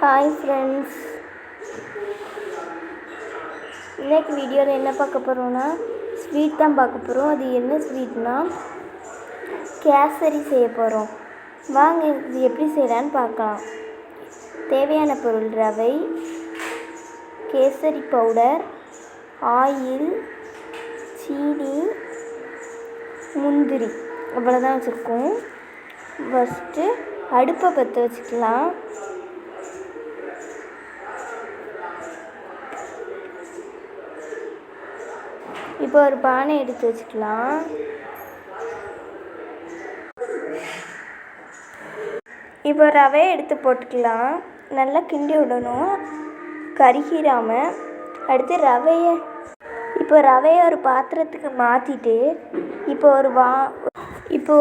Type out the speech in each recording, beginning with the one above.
Hi friends, இன்னைக்கு வீடியோவில் என்ன பார்க்க போகிறோன்னா ஸ்வீட் தான் பார்க்க போகிறோம். அது என்ன ஸ்வீட்னா கேசரி செய்ய போகிறோம். வாங்க இது எப்படி செய்யலான்னு பார்க்கலாம். தேவையான பொருள் ரவை, கேசரி பவுடர், ஆயில், சீனி, முந்திரி அவ்வளோதான் வச்சுருக்கோம். ஃபஸ்ட்டு அடுப்பை பற்ற வச்சுக்கலாம். இப்போ ஒரு பானை எடுத்து வச்சுக்கலாம். இப்போ ரவையை எடுத்து போட்டுக்கலாம். நல்லா கிண்டி விடணும், கருகிராமல். அடுத்து ரவையை ஒரு பாத்திரத்துக்கு மாற்றிட்டு இப்போ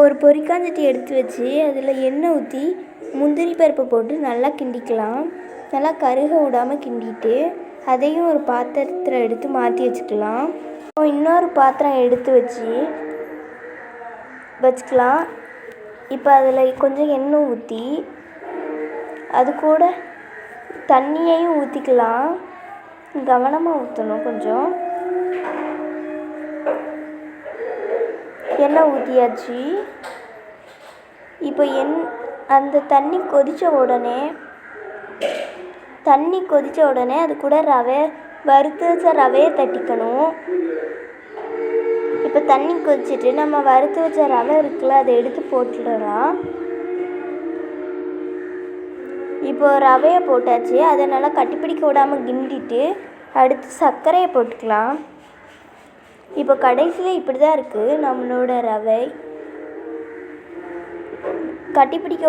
ஒரு பொரிக்காஞ்சட்டி எடுத்து வச்சு அதில் எண்ணெய் ஊற்றி முந்திரி பருப்பை போட்டு நல்லா கிண்டிக்கலாம். நல்லா கருக விடாமல் கிண்டிட்டு அதையும் ஒரு பாத்திரத்தில் எடுத்து மாற்றி வச்சுக்கலாம். இன்னொரு பாத்திரம் எடுத்து வச்சுக்கலாம். இப்போ அதில் கொஞ்சம் எண்ணெய் ஊற்றி அது கூட தண்ணியையும் ஊற்றிக்கலாம். கவனமாக ஊற்றணும். கொஞ்சம் எண்ணெய் ஊற்றியாச்சு. இப்போ அந்த தண்ணி கொதித்த உடனே அது கூட வறுத்து வச்ச ரவையை தட்டிக்கணும். இப்போ தண்ணி கொதிச்சுட்டு நம்ம வறுத்து வச்ச ரவை இருக்குல்ல, அதை எடுத்து போட்டுடலாம். இப்போ ரவையை போட்டாச்சு. அதை நல்லா கட்டிப்பிடிக்க விடாமல் கிண்டிட்டு அடுத்து சர்க்கரையை போட்டுக்கலாம். இப்போ கடைசியில் இப்படி தான் இருக்குது நம்மளோட ரவை. கட்டிப்பிடிக்க